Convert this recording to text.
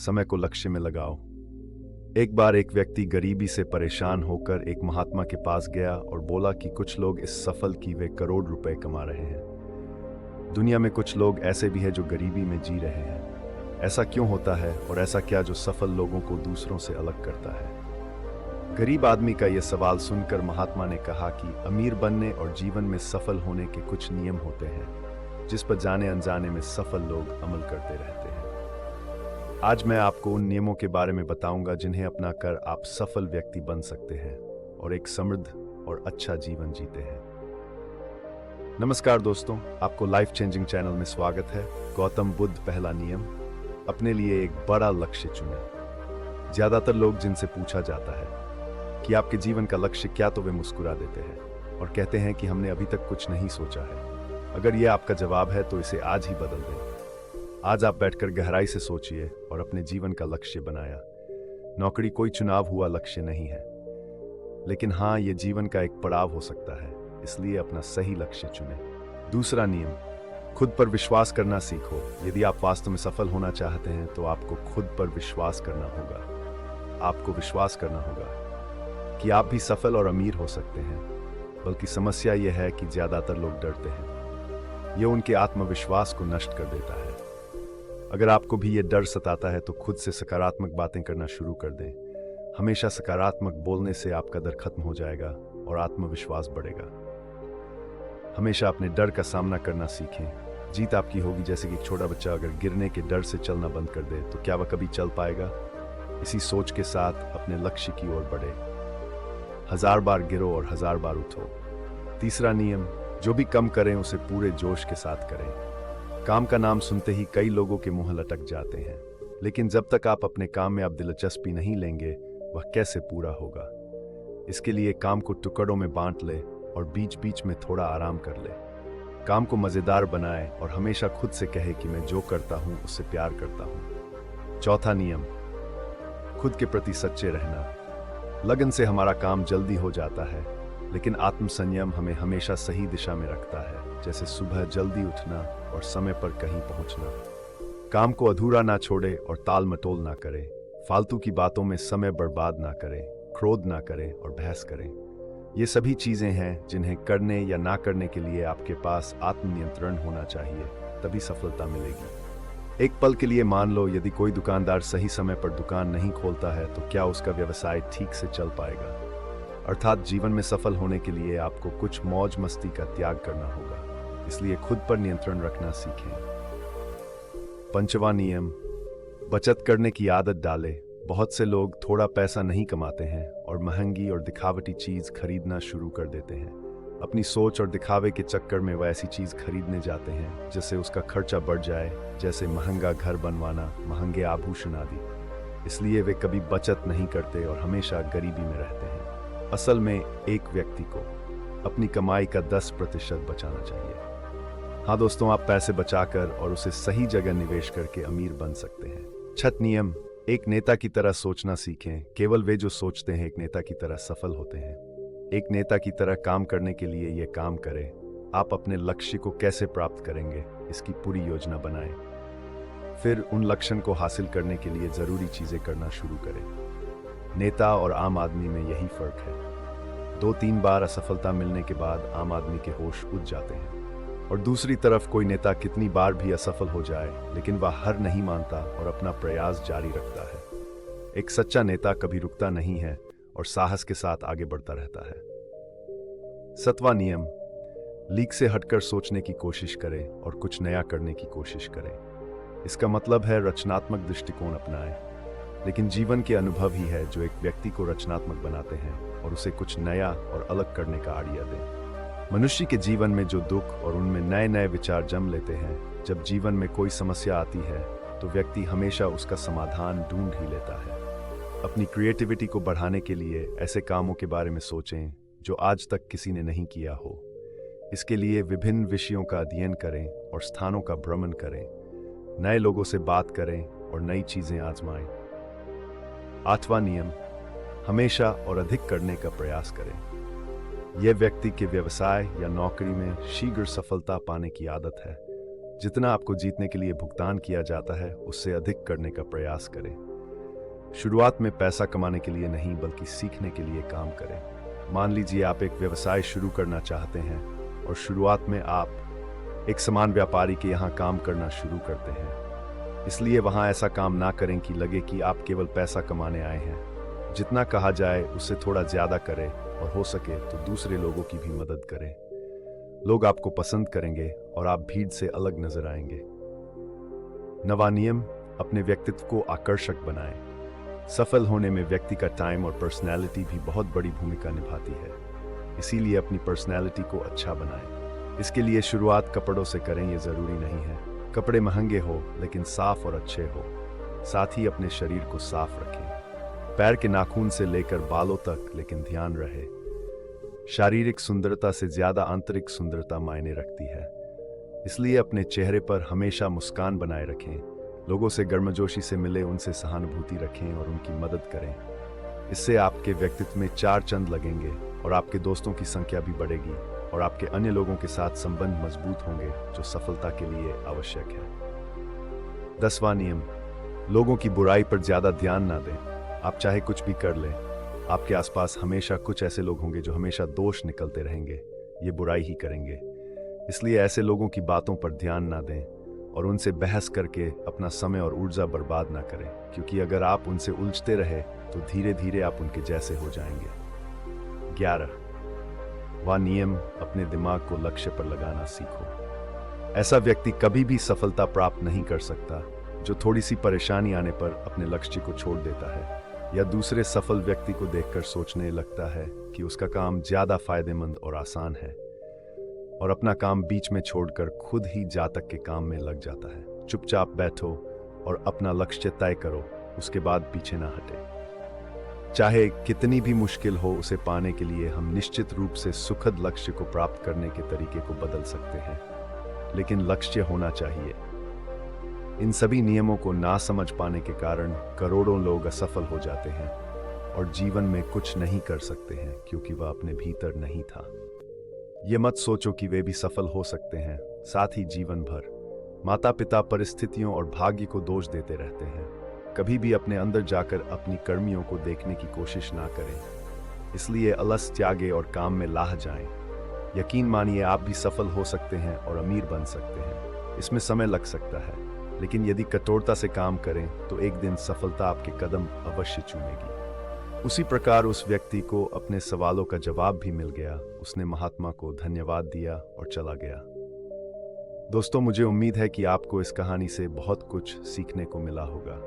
समय को लक्ष्य में लगाओ। एक बार एक व्यक्ति गरीबी से परेशान होकर एक महात्मा के पास गया और बोला कि कुछ लोग इस सफल कि वे करोड़ रुपए कमा रहे हैं। दुनिया में कुछ लोग ऐसे भी हैं जो गरीबी में जी रहे हैं। ऐसा क्यों होता है और ऐसा क्या जो सफल लोगों को दूसरों से अलग करता है? गरीब आदमी का यह सवाल सुनकर महात्मा ने कहा कि अमीर बनने और जीवन में सफल होने के कुछ नियम होते हैं जिस पर जाने अनजाने में सफल लोग अमल करते रहते हैं। आज मैं आपको उन नियमों के बारे में बताऊंगा जिन्हें अपनाकर आप सफल व्यक्ति बन सकते हैं और एक समृद्ध और अच्छा जीवन जीते हैं। नमस्कार दोस्तों, आपको लाइफ चेंजिंग चैनल में स्वागत है। गौतम बुद्ध पहला नियम, अपने लिए एक बड़ा लक्ष्य चुनें। ज्यादातर लोग जिनसे पूछा जाता है कि आपके जीवन का लक्ष्य क्या, तो वे मुस्कुरा देते हैं और कहते हैं कि हमने अभी तक कुछ नहीं सोचा है। अगर यह आपका जवाब है तो इसे आज ही बदल दें। आज आप बैठकर गहराई से सोचिए और अपने जीवन का लक्ष्य बनाया। नौकरी कोई चुनाव हुआ लक्ष्य नहीं है, लेकिन हाँ, यह जीवन का एक पड़ाव हो सकता है, इसलिए अपना सही लक्ष्य चुनें। दूसरा नियम, खुद पर विश्वास करना सीखो। यदि आप वास्तव में सफल होना चाहते हैं तो आपको खुद पर विश्वास करना होगा। आपको विश्वास करना होगा कि आप भी सफल और अमीर हो सकते हैं। बल्कि समस्या यह है कि ज्यादातर लोग डरते हैं। यह उनके आत्मविश्वास को नष्ट कर देता है। अगर आपको भी यह डर सताता है तो खुद से सकारात्मक बातें करना शुरू कर दें। हमेशा सकारात्मक बोलने से आपका डर खत्म हो जाएगा और आत्मविश्वास बढ़ेगा। हमेशा अपने डर का सामना करना सीखें। जीत आपकी होगी। जैसे कि एक छोटा बच्चा अगर गिरने के डर से चलना बंद कर दे तो क्या वह कभी चल पाएगा? इसी सोच के साथ अपने लक्ष्य की ओर बढ़े। 1000 बार गिरो और 1000 बार उठो। तीसरा नियम, जो भी कम करें उसे पूरे जोश के साथ करें। काम का नाम सुनते ही कई लोगों के मुंह लटक जाते हैं, लेकिन जब तक आप अपने काम में आप दिलचस्पी नहीं लेंगे वह कैसे पूरा होगा? इसके लिए काम को टुकड़ों में बांट ले और बीच बीच में थोड़ा आराम कर ले। काम को मजेदार बनाए और हमेशा खुद से कहे कि मैं जो करता हूं उससे प्यार करता हूं। चौथा नियम, खुद के प्रति सच्चे रहना। लगन से हमारा काम जल्दी हो जाता है, लेकिन आत्मसंयम हमें हमेशा सही दिशा में रखता है। जैसे सुबह जल्दी उठना और समय पर कहीं पहुंचना। काम को अधूरा ना छोड़े और ताल मटोल ना करें। फालतू की बातों में समय बर्बाद ना करें, क्रोध ना करें और बहस करें। ये सभी चीजें हैं जिन्हें करने या ना करने के लिए आपके पास आत्मनियंत्रण होना चाहिए, तभी सफलता मिलेगी। एक पल के लिए मान लो, यदि कोई दुकानदार सही समय पर दुकान नहीं खोलता है तो क्या उसका व्यवसाय ठीक से चल पाएगा? अर्थात जीवन में सफल होने के लिए आपको कुछ मौज मस्ती का त्याग करना होगा। इसलिए खुद पर नियंत्रण रखना सीखें। पंचवां नियम, बचत करने की आदत डालें। बहुत से लोग थोड़ा पैसा नहीं कमाते हैं और महंगी और दिखावटी चीज खरीदना शुरू कर देते हैं। अपनी सोच और दिखावे के चक्कर में वह ऐसी चीज खरीदने जाते हैं जिससे उसका खर्चा बढ़ जाए, जैसे महंगा घर बनवाना, महंगे आभूषण आदि। इसलिए वे कभी बचत नहीं करते और हमेशा गरीबी में रहते हैं। असल में एक व्यक्ति को अपनी कमाई का 10% बचाना चाहिए। हाँ दोस्तों, आप पैसे बचाकर और उसे सही जगह निवेश करके अमीर बन सकते हैं। छठ नियम, एक नेता की तरह सोचना सीखें। केवल वे जो सोचते हैं एक नेता की तरह सफल होते हैं। एक नेता की तरह काम करने के लिए यह काम करें। आप अपने लक्ष्य को कैसे प्राप्त करेंगे, इसकी पूरी योजना बनाएं। फिर उन लक्ष्य को हासिल करने के लिए जरूरी चीजें करना शुरू करें। नेता और आम आदमी में यही फर्क है। 2-3 बार असफलता मिलने के बाद आम आदमी के होश उड़ जाते हैं, और दूसरी तरफ कोई नेता कितनी बार भी असफल हो जाए लेकिन वह हार नहीं मानता और अपना प्रयास जारी रखता है। एक सच्चा नेता कभी रुकता नहीं है और साहस के साथ आगे बढ़ता रहता है। 7वां नियम, लीक से हटकर सोचने की कोशिश करें और कुछ नया करने की कोशिश करें। इसका मतलब है रचनात्मक दृष्टिकोण अपनाएं। लेकिन जीवन के अनुभव ही है जो एक व्यक्ति को रचनात्मक बनाते हैं और उसे कुछ नया और अलग करने का आइडिया दें। मनुष्य के जीवन में जो दुख और उनमें नए नए विचार जन्म लेते हैं, जब जीवन में कोई समस्या आती है तो व्यक्ति हमेशा उसका समाधान ढूंढ ही लेता है। अपनी क्रिएटिविटी को बढ़ाने के लिए ऐसे कामों के बारे में सोचें जो आज तक किसी ने नहीं किया हो। इसके लिए विभिन्न विषयों का अध्ययन करें और स्थानों का भ्रमण करें। नए लोगों से बात करें और नई चीजें आजमाएं। 8वां नियम, हमेशा और अधिक करने का प्रयास करें। यह व्यक्ति के व्यवसाय या नौकरी में शीघ्र सफलता पाने की आदत है, जितना आपको जीतने के लिए भुगतान किया जाता है उससे अधिक करने का प्रयास करें। शुरुआत में पैसा कमाने के लिए नहीं बल्कि सीखने के लिए काम करें। मान लीजिए आप एक व्यवसाय शुरू करना चाहते हैं और शुरुआत में आप एक सामान व्यापारी के यहाँ काम करना शुरू करते हैं। इसलिए वहाँ ऐसा काम ना करें कि लगे कि आप केवल पैसा कमाने आए हैं। जितना कहा जाए उससे थोड़ा ज़्यादा करें और हो सके तो दूसरे लोगों की भी मदद करें। लोग आपको पसंद करेंगे और आप भीड़ से अलग नजर आएंगे। नवा नियम, अपने व्यक्तित्व को आकर्षक बनाएं। सफल होने में व्यक्ति का टाइम और पर्सनैलिटी भी बहुत बड़ी भूमिका निभाती है। इसीलिए अपनी पर्सनैलिटी को अच्छा बनाएं। इसके लिए शुरुआत कपड़ों से करें, ये ज़रूरी नहीं है कपड़े महंगे हो, लेकिन साफ और अच्छे हो। साथ ही अपने शरीर को साफ रखें, पैर के नाखून से लेकर बालों तक, लेकिन ध्यान रहे शारीरिक सुंदरता से ज्यादा आंतरिक सुंदरता मायने रखती है। इसलिए अपने चेहरे पर हमेशा मुस्कान बनाए रखें। लोगों से गर्मजोशी से मिले, उनसे सहानुभूति रखें और उनकी मदद करें। इससे आपके व्यक्तित्व में चार चंद लगेंगे और आपके दोस्तों की संख्या भी बढ़ेगी और आपके अन्य लोगों के साथ संबंध मजबूत होंगे, जो सफलता के लिए आवश्यक है। 10वां नियम, लोगों की बुराई पर ज्यादा ध्यान ना दें। आप चाहे कुछ भी कर लें, आपके आसपास हमेशा कुछ ऐसे लोग होंगे जो हमेशा दोष निकलते रहेंगे, ये बुराई ही करेंगे। इसलिए ऐसे लोगों की बातों पर ध्यान ना दें और उनसे बहस करके अपना समय और ऊर्जा बर्बाद ना करें, क्योंकि अगर आप उनसे उलझते रहे तो धीरे धीरे आप उनके जैसे हो जाएंगे। 11वां नियम, अपने दिमाग को लक्ष्य पर लगाना सीखो। ऐसा व्यक्ति कभी भी सफलता प्राप्त नहीं कर सकता जो थोड़ी सी परेशानी आने पर अपने लक्ष्य को छोड़ देता है या दूसरे सफल व्यक्ति को देखकर सोचने लगता है कि उसका काम ज्यादा फायदेमंद और आसान है और अपना काम बीच में छोड़कर खुद ही जातक के काम में लग जाता है। चुपचाप बैठो और अपना लक्ष्य तय करो, उसके बाद पीछे ना हटे। चाहे कितनी भी मुश्किल हो, उसे पाने के लिए हम निश्चित रूप से सुखद लक्ष्य को प्राप्त करने के तरीके को बदल सकते हैं, लेकिन लक्ष्य होना चाहिए। इन सभी नियमों को ना समझ पाने के कारण करोड़ों लोग असफल हो जाते हैं और जीवन में कुछ नहीं कर सकते हैं, क्योंकि वह अपने भीतर नहीं था। ये मत सोचो कि वे भी सफल हो सकते हैं। साथ ही जीवन भर माता पिता परिस्थितियों और भाग्य को दोष देते रहते हैं। कभी भी अपने अंदर जाकर अपनी कर्मियों को देखने की कोशिश ना करें। इसलिए अलस त्यागे और काम में लाह जाएं। यकीन मानिए, आप भी सफल हो सकते हैं और अमीर बन सकते हैं। इसमें समय लग सकता है, लेकिन यदि कठोरता से काम करें तो एक दिन सफलता आपके कदम अवश्य चूमेगी। उसी प्रकार उस व्यक्ति को अपने सवालों का जवाब भी मिल गया। उसने महात्मा को धन्यवाद दिया और चला गया। दोस्तों, मुझे उम्मीद है कि आपको इस कहानी से बहुत कुछ सीखने को मिला होगा।